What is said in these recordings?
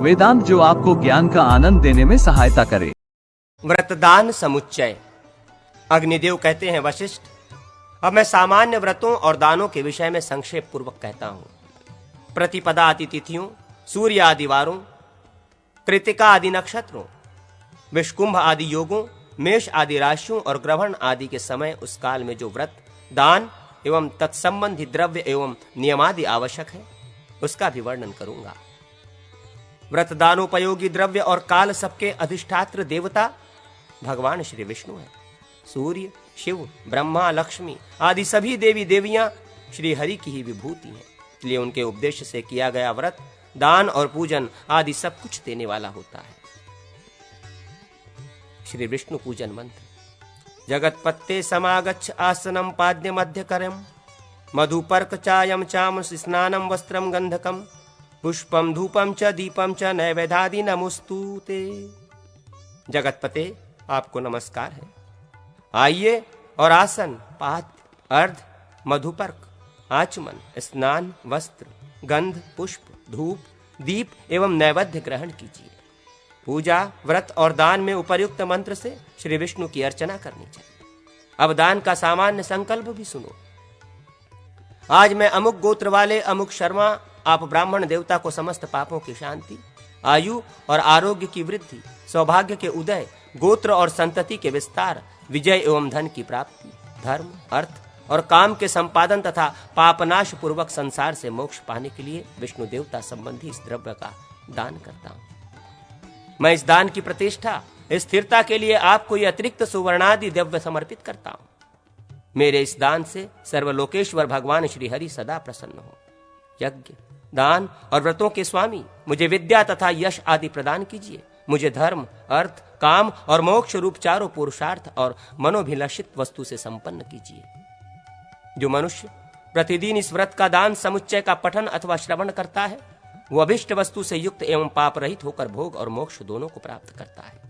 वेदांत जो आपको ज्ञान का आनंद देने में सहायता करे। व्रतदान समुच्चय। अग्निदेव कहते हैं, वशिष्ठ, अब मैं सामान्य व्रतों और दानों के विषय में संक्षेप पूर्वक कहता हूं। प्रतिपदा आदि तिथियों, सूर्य आदि वारों, कृतिका आदि नक्षत्रों, विषकुंभ आदि योगों, मेष आदि राशियों और ग्रहण आदि के समय उस काल में जो व्रत, दान एवं तत्संबंधी द्रव्य एवं नियमादि आवश्यक है, उसका भी वर्णन करूंगा। व्रतदानोपयोगी द्रव्य और काल सबके अधिष्ठात्र देवता भगवान श्री विष्णु है। सूर्य, शिव, ब्रह्मा, लक्ष्मी आदि सभी देवी देवियां श्री हरि की ही विभूति हैं। इसलिए उनके उपदेश से किया गया व्रत, दान और पूजन आदि सब कुछ देने वाला होता है। श्री विष्णु पूजन मंत्र। जगतपत्ते समागच्छ आसनम पाद्य मध्य करम मधुपर्क चायम चाम स्नानम वस्त्रम गंधकम पुष्पम धूपम च दीपम च नैवेद्यादि नमोस्तुते। जगतपते, आपको नमस्कार है। आइए और आसन, पाद्य, अर्ध, मधुपर्क, आचमन, स्नान, वस्त्र, गंध, पुष्प, धूप, दीप एवं नैवेद्य ग्रहण कीजिए। पूजा, व्रत और दान में उपर्युक्त मंत्र से श्री विष्णु की अर्चना करनी चाहिए। अब दान का सामान्य संकल्प भी सुनो। आज मैं अमुक गोत्र वाले अमुक शर्मा आप ब्राह्मण देवता को समस्त पापों की शांति, आयु और आरोग्य की वृद्धि, सौभाग्य के उदय, गोत्र और संतति के विस्तार, विजय एवं धन की प्राप्ति, धर्म, अर्थ और काम के संपादन तथा पापनाश पूर्वक संसार से मोक्ष पाने के लिए विष्णु देवता संबंधी इस द्रव्य का दान करता हूं। मैं इस दान की प्रतिष्ठा, स्थिरता के लिए आपको ये अतिरिक्त सुवर्णादि द्रव्य समर्पित करता हूं। मेरे इस दान से सर्वलोकेश्वर भगवान श्री हरि सदा प्रसन्न हो। यज्ञ, दान और व्रतों के स्वामी, मुझे विद्या तथा यश आदि प्रदान कीजिए। मुझे धर्म, अर्थ, काम और मोक्ष रूप चारों पुरुषार्थ और मनोभिलाषित वस्तु से संपन्न कीजिए। जो मनुष्य प्रतिदिन इस व्रत का दान समुच्चय का पठन अथवा श्रवण करता है, वो अभिष्ट वस्तु से युक्त एवं पाप रहित होकर भोग और मोक्ष दोनों को प्राप्त करता है।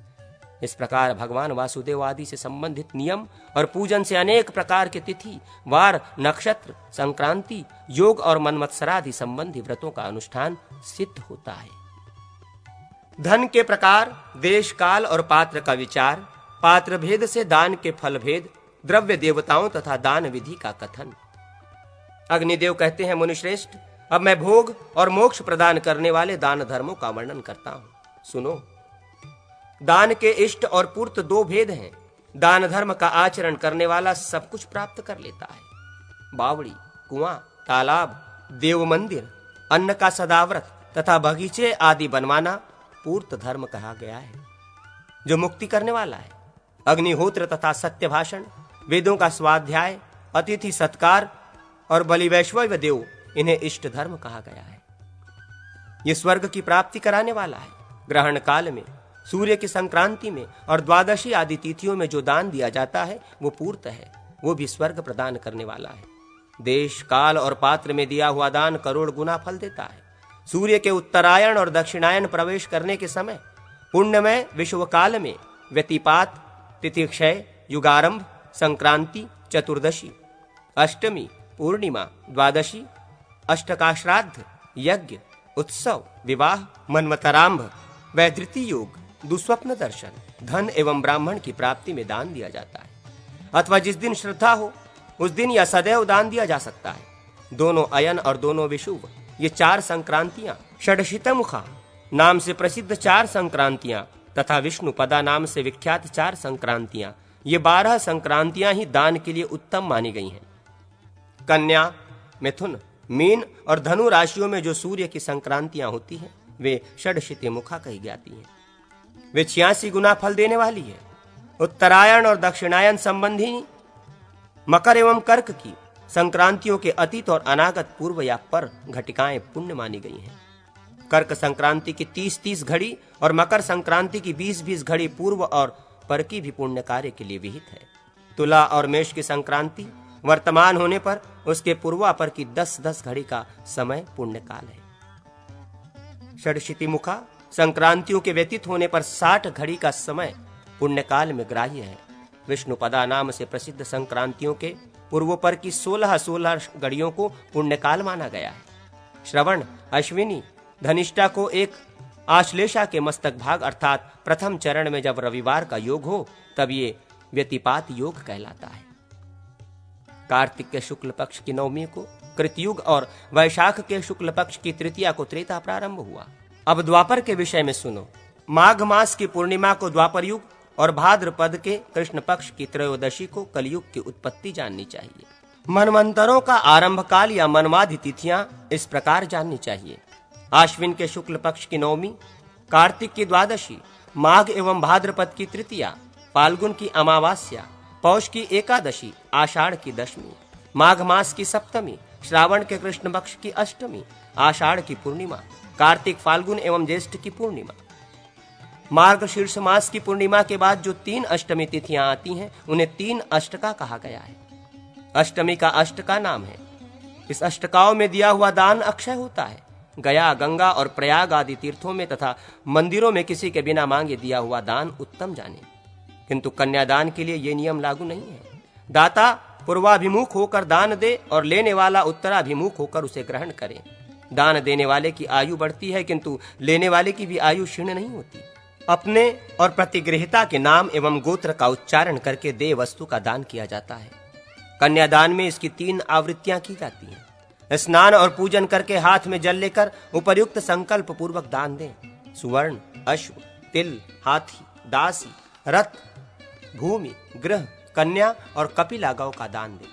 इस प्रकार भगवान वासुदेव आदि से संबंधित नियम और पूजन से अनेक प्रकार के तिथि, वार, नक्षत्र, संक्रांति, योग और मनमत्सरादि संबंधी व्रतों का अनुष्ठान सिद्ध होता है। धन के प्रकार, देश काल और पात्र का विचार, पात्र भेद से दान के फल भेद, द्रव्य देवताओं तथा दान विधि का कथन। अग्निदेव कहते हैं, मुनिश्रेष्ठ, अब मैं भोग और मोक्ष प्रदान करने वाले दान धर्मों का वर्णन करता हूं। सुनो। दान के इष्ट और पूर्त दो भेद हैं। दान धर्म का आचरण करने वाला सब कुछ प्राप्त कर लेता है। बावड़ी, कुआं, तालाब, देव मंदिर, अन्न का सदाव्रत तथा बगीचे आदि बनवाना पूर्त धर्म कहा गया है, जो मुक्ति करने वाला है। अग्निहोत्र तथा सत्य भाषण, वेदों का स्वाध्याय, अतिथि सत्कार और बलि वैश्वव देव, इन्हें इष्ट धर्म कहा गया है। ये स्वर्ग की प्राप्ति कराने वाला है। ग्रहण काल में, सूर्य की संक्रांति में और द्वादशी आदि तिथियों में जो दान दिया जाता है वो पूर्त है, वो भी स्वर्ग प्रदान करने वाला है। देश, काल और पात्र में दिया हुआ दान करोड़ गुना फल देता है। सूर्य के उत्तरायण और दक्षिणायन प्रवेश करने के समय, पुण्यमय विश्व काल में, व्यतिपात, तिथिक्षय, युगारंभ, संक्रांति, चतुर्दशी, अष्टमी, पूर्णिमा, द्वादशी, अष्टकाश्राद्ध, यज्ञ, उत्सव, विवाह, मन्वतरांभ, वैधृति योग, दुस्वप्न दर्शन, धन एवं ब्राह्मण की प्राप्ति में दान दिया जाता है। अथवा जिस दिन श्रद्धा हो उस दिन या सदैव दान दिया जा सकता है। दोनों अयन और दोनों विषुव, ये चार संक्रांतियां, षडशितमुखा नाम से प्रसिद्ध चार संक्रांतियां तथा विष्णु पदा नाम से विख्यात चार संक्रांतियां, ये 12 संक्रांतियां ही दान के लिए उत्तम मानी गई हैं। कन्या, मिथुन, मीन और धनु राशियों में जो सूर्य की संक्रांतियां होती हैं, वे षडशितमुखा कही जाती हैं। वे 86 गुना फल देने वाली है। उत्तरायण और दक्षिणायन संबंधी मकर एवं कर्क की संक्रांतियों के अतीत और अनागत, पूर्व या पर घटिकाएं पुण्य मानी गई हैं। कर्क संक्रांति की 30-30 घड़ी और मकर संक्रांति की 20-20 घड़ी पूर्व और पर की भी पुण्य कार्य के लिए विहित है। तुला और मेष की संक्रांति वर्तमान होने पर उसके पूर्वापर की 10-10 घड़ी का समय पुण्य काल है। षडशितिमुखा संक्रांतियों के व्यतीत होने पर 60 घड़ी का समय पुण्य काल में ग्राह्य है। विष्णु पदा नाम से प्रसिद्ध संक्रांतियों के पूर्वोपर की 16-16 घड़ियों को पुण्यकाल माना गया है। श्रवण, अश्विनी, धनिष्ठा को एक आश्लेषा के मस्तक भाग अर्थात प्रथम चरण में जब रविवार का योग हो तब ये व्यतिपात योग कहलाता है। कार्तिक के शुक्ल पक्ष की नवमी को कृतयुग और वैशाख के शुक्ल पक्ष की तृतीया को त्रेता प्रारंभ हुआ। अब द्वापर के विषय में सुनो। माघ मास की पूर्णिमा को द्वापर युग और भाद्रपद के कृष्ण पक्ष की त्रयोदशी को कलयुग की उत्पत्ति जाननी चाहिए। मनवंतरों का आरंभ काल या मनवादि तिथियां इस प्रकार जाननी चाहिए। आश्विन के शुक्ल पक्ष की नवमी, कार्तिक की द्वादशी, माघ एवं भाद्रपद की तृतीया, फाल्गुन की अमावास्या, पौष की एकादशी, आषाढ़ की दशमी, माघ मास की सप्तमी, श्रावण के कृष्ण पक्ष की अष्टमी, आषाढ़ की पूर्णिमा, कार्तिक, फाल्गुन एवं ज्येष्ठ की पूर्णिमा। मार्गशीर्ष मास की पूर्णिमा के बाद जो 3 अष्टमी तिथियां आती हैं उन्हें 3 अष्टका कहा गया है। अष्टमी का अष्ट का नाम है। इस अष्टकाओं में दिया हुआ दान अक्षय होता है। गया, गंगा और प्रयाग आदि तीर्थों में तथा मंदिरों में किसी के बिना मांगे दिया हुआ दान उत्तम जाने, किंतु कन्यादान के लिए ये नियम लागू नहीं है। दाता पूर्वाभिमुख होकर दान दे और लेने वाला उत्तराभिमुख होकर उसे ग्रहण करे। दान देने वाले की आयु बढ़ती है किंतु लेने वाले की भी आयु क्षीण नहीं होती। अपने और प्रतिगृहिता के नाम एवं गोत्र का उच्चारण करके देय वस्तु का दान किया जाता है। कन्यादान में इसकी 3 आवृत्तियां की जाती हैं। स्नान और पूजन करके हाथ में जल लेकर उपर्युक्त संकल्प पूर्वक दान दें। सुवर्ण, अश्व, तिल, हाथी, दासी, रथ, भूमि, गृह, कन्या और कपिला गौ का दान दें।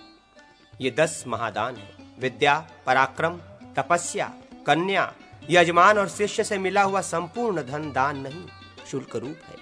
ये 10 महादान है। विद्या, पराक्रम, तपस्या, कन्या, यजमान और शिष्य से मिला हुआ संपूर्ण धन दान नहीं, शुल्क रूप है।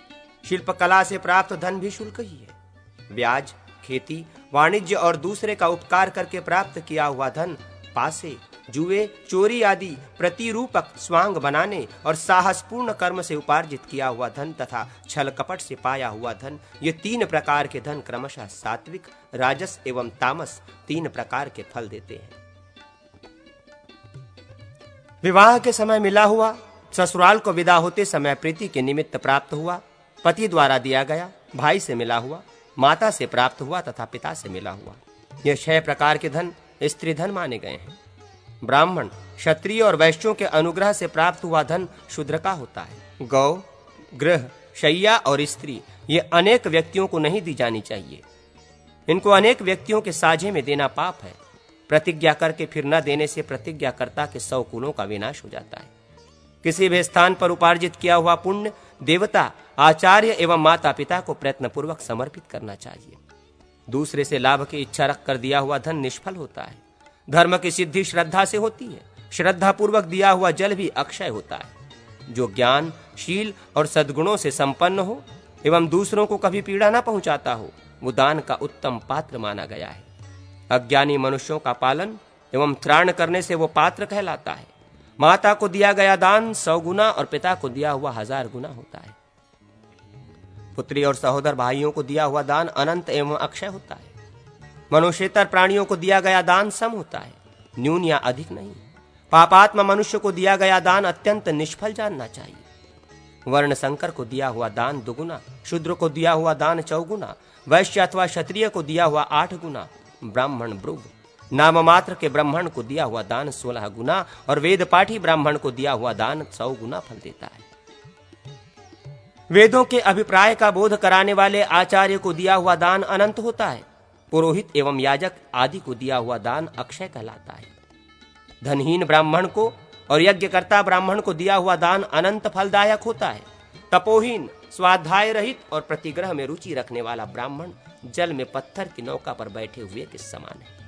शिल्पकला से प्राप्त धन भी शुल्क ही है। ब्याज, खेती, वाणिज्य और दूसरे का उपकार करके प्राप्त किया हुआ धन, पासे, जुए, चोरी आदि प्रतिरूपक स्वांग बनाने और साहसपूर्ण कर्म से उपार्जित किया हुआ धन तथा छल कपट से पाया हुआ धन, ये 3 प्रकार के धन क्रमशः सात्विक, राजस एवं तामस 3 प्रकार के फल देते हैं। विवाह के समय मिला हुआ, ससुराल को विदा होते समय प्रीति के निमित्त प्राप्त हुआ, पति द्वारा दिया गया, भाई से मिला हुआ, माता से प्राप्त हुआ तथा पिता से मिला हुआ, ये 6 प्रकार के धन स्त्री धन माने गए हैं। ब्राह्मण, क्षत्रिय और वैश्यों के अनुग्रह से प्राप्त हुआ धन शूद्र का होता है। गौ, गृह, शैया और स्त्री ये अनेक व्यक्तियों को नहीं दी जानी चाहिए। इनको अनेक व्यक्तियों के साझे में देना पाप है। प्रतिज्ञा करके फिर न देने से प्रतिज्ञाकर्ता के 100 कुलों का विनाश हो जाता है। किसी भी स्थान पर उपार्जित किया हुआ पुण्य देवता, आचार्य एवं माता पिता को प्रयत्नपूर्वक समर्पित करना चाहिए। दूसरे से लाभ की इच्छा रखकर दिया हुआ धन निष्फल होता है। धर्म की सिद्धि श्रद्धा से होती है। श्रद्धा पूर्वक दिया हुआ जल भी अक्षय होता है। जो ज्ञान, शील और सद्गुणों से संपन्न हो एवं दूसरों को कभी पीड़ा न पहुंचाता हो, वो दान का उत्तम पात्र माना गया है। अज्ञानी मनुष्यों का पालन एवं त्राण करने से वो पात्र कहलाता है। माता को दिया गया दान 100 गुना और पिता को दिया हुआ 1000 गुना होता है। पुत्री और सहोदर भाइयों को दिया हुआ दान अनंत एवं अक्षय होता है। मनुष्येतर प्राणियों को दिया गया दान सम होता है, न्यून या अधिक नहीं। पापात्मा मनुष्य को दिया गया दान अत्यंत निष्फल जानना चाहिए। वर्ण संकर को दिया हुआ दान 2 गुना, शूद्र को दिया हुआ दान 4 गुना, वैश्य अथवा क्षत्रिय को दिया हुआ 8 गुना, ब्राह्मण ब्रुव नाम मात्र के ब्राह्मण को दिया हुआ दान 16 गुना और वेद पाठी ब्राह्मण को दिया हुआ दान 100 गुना फल देता है। वेदों के अभिप्राय का बोध कराने वाले आचार्य को दिया हुआ दान अनंत होता है। पुरोहित एवं याजक आदि को दिया हुआ दान अक्षय कहलाता है। धनहीन ब्राह्मण को और यज्ञकर्ता ब्राह्मण को दिया हुआ दान अनंत फलदायक होता है। तपोहीन, स्वाध्याय रहित और प्रतिग्रह में रुचि रखने वाला ब्राह्मण जल में पत्थर की नौका पर बैठे हुए के समान है।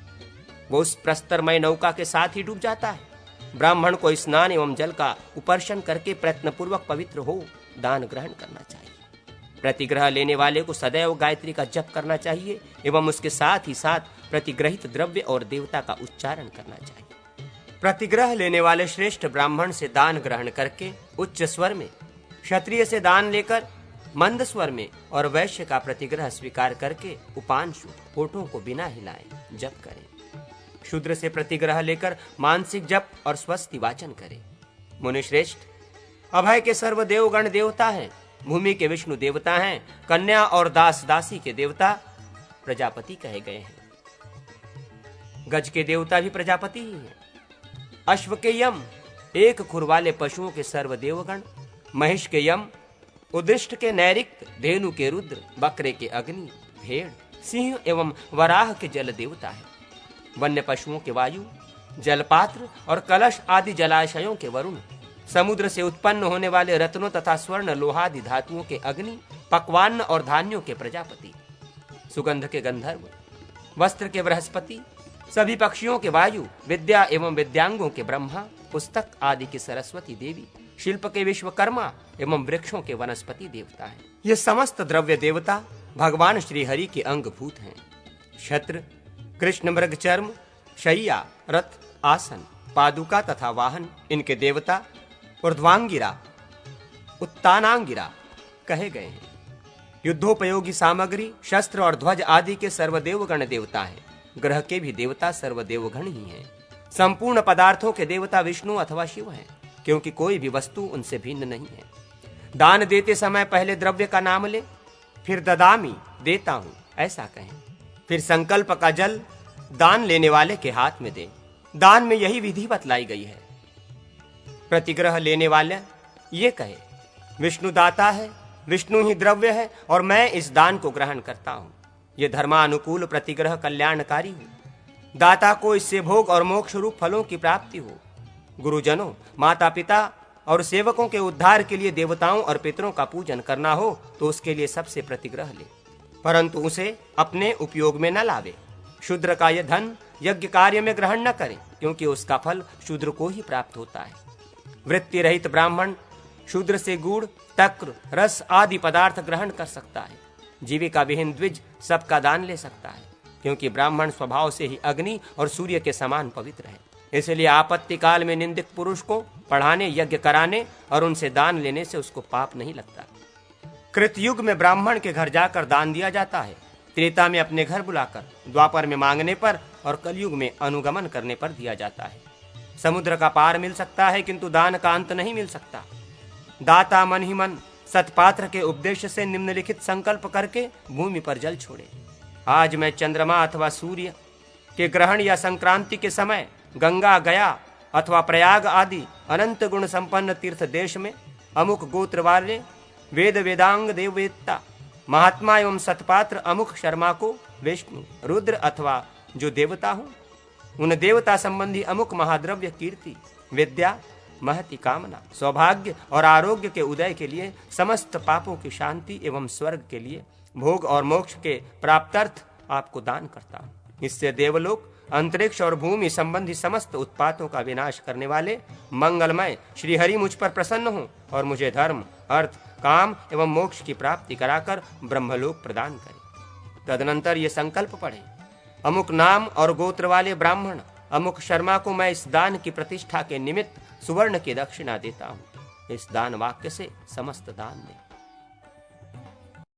वो उस प्रस्तरमय नौका के साथ ही डूब जाता है। ब्राह्मण को स्नान एवं जल का उपर्शन करके प्रयत्नपूर्वक पवित्र हो दान ग्रहण करना चाहिए। प्रतिग्रह लेने वाले को सदैव गायत्री का जप करना चाहिए एवं उसके साथ ही साथ प्रतिग्रहित द्रव्य और देवता का उच्चारण करना चाहिए। प्रतिग्रह लेने वाले श्रेष्ठ ब्राह्मण से दान ग्रहण करके उच्च स्वर में, क्षत्रिय से दान लेकर मंद स्वर में और वैश्य का प्रतिग्रह स्वीकार करके उपांशु होठों को बिना हिलाए जप करें। शूद्र से प्रतिग्रह लेकर मानसिक जप और स्वस्ति वाचन करें। मुनिश्रेष्ठ, अभय के सर्व देवगण देवता हैं, भूमि के विष्णु देवता हैं, कन्या और दास दासी के देवता प्रजापति कहे गए हैं। गज के देवता भी प्रजापति ही हैं। अश्व के यम, एक खुर वाले पशुओं के सर्व देवगण, महिष के यम, उदृष्ट के नैऋत्य, धेनु के रुद्र, बकरे के अग्नि, भेड़, सिंह एवं वराह के जल देवता है। वन्य पशुओं के वायु, जलपात्र और कलश आदि जलाशयों के वरुण, समुद्र से उत्पन्न होने वाले रत्नों तथा स्वर्ण लोहादि धातुओं के अग्नि, पक्वान्न और धान्यों के प्रजापति, सुगंध के गंधर्व, वस्त्र के बृहस्पति, सभी पक्षियों के वायु, विद्या एवं विद्यांगों के ब्रह्मा, पुस्तक आदि की सरस्वती देवी, शिल्प के विश्वकर्मा एवं वृक्षों के वनस्पति देवता है। ये समस्त द्रव्य देवता भगवान श्री हरि के अंगभूत हैं। छत्र, कृष्ण मृग चर्म, शैया, रथ, आसन, पादुका तथा वाहन इनके देवता ऊर्ध्वांगिरा, उत्तानांगिरा कहे गए हैं। युद्धोपयोगी सामग्री, शस्त्र और ध्वज आदि के सर्वदेवगण देवता हैं। ग्रह के भी देवता सर्वदेवगण ही हैं। संपूर्ण पदार्थों के देवता विष्णु अथवा शिव हैं, क्योंकि कोई भी वस्तु उनसे भिन्न नहीं है। दान देते समय पहले द्रव्य का नाम ले, फिर ददामी देता हूं ऐसा कहें, फिर संकल्प का जल दान लेने वाले के हाथ में दे। दान में यही विधि बतलाई गई है। प्रतिग्रह लेने वाले ये कहे, विष्णु दाता है, विष्णु ही द्रव्य है और मैं इस दान को ग्रहण करता हूं। ये धर्मानुकूल प्रतिग्रह कल्याणकारी हो। दाता को इससे भोग और मोक्ष रूप फलों की प्राप्ति हो। गुरुजनों, माता पिता और सेवकों के उद्धार के लिए देवताओं और पितरों का पूजन करना हो तो उसके लिए सबसे प्रतिग्रह ले, परंतु उसे अपने उपयोग में न लावे। शूद्र का यह धन यज्ञ कार्य में ग्रहण न करे, क्योंकि उसका फल शूद्र को ही प्राप्त होता है। वृत्ति रहित ब्राह्मण शूद्र से गुड़, तक्र, रस आदि पदार्थ ग्रहण कर सकता है। जीविका विहीन द्विज सबका दान ले सकता है, क्योंकि ब्राह्मण स्वभाव से ही अग्नि और सूर्य के समान पवित्र है। इसलिए आपत्ति काल में निंदित पुरुष को पढ़ाने, यज्ञ कराने और उनसे दान लेने से उसको पाप नहीं लगता। कृतयुग में ब्राह्मण के घर जाकर दान दिया जाता है, त्रेता में अपने घर बुलाकर, द्वापर में मांगने पर और कलयुग में अनुगमन करने पर दिया जाता है। समुद्र का पार मिल सकता है, किंतु दान का अंत नहीं मिल सकता। दाता मन ही मन सतपात्र के उपदेश से निम्नलिखित संकल्प करके भूमि पर जल छोड़े। आज मैं चंद्रमा अथवा सूर्य के ग्रहण या संक्रांति के समय गंगा, गया अथवा प्रयाग आदि अनंत गुण संपन्न तीर्थ देश में अमुक गोत्र वाले वेद वेदांग देववेत्ता महात्मा एवं सतपात्र अमुक शर्मा को विष्णु, रुद्र अथवा जो देवता हो उन देवता संबंधी अमुक महाद्रव्य, कीर्ति, विद्या, महति, कामना, सौभाग्य और आरोग्य के उदय के लिए, समस्त पापों की शांति एवं स्वर्ग के लिए, भोग और मोक्ष के प्राप्त्यर्थ आपको दान करता हूँ। इससे देवलोक, अंतरिक्ष और भूमि संबंधी समस्त उत्पातों का विनाश करने वाले मंगलमय श्री हरि मुझ पर प्रसन्न हो और मुझे धर्म, अर्थ, काम एवं मोक्ष की प्राप्ति कराकर ब्रह्मलोक प्रदान करे। तदनंतर ये संकल्प पढ़े, अमुक नाम और गोत्र वाले ब्राह्मण अमुक शर्मा को मैं इस दान की प्रतिष्ठा के निमित्त सुवर्ण की दक्षिणा देता हूँ। इस दान वाक्य से समस्त दान दे।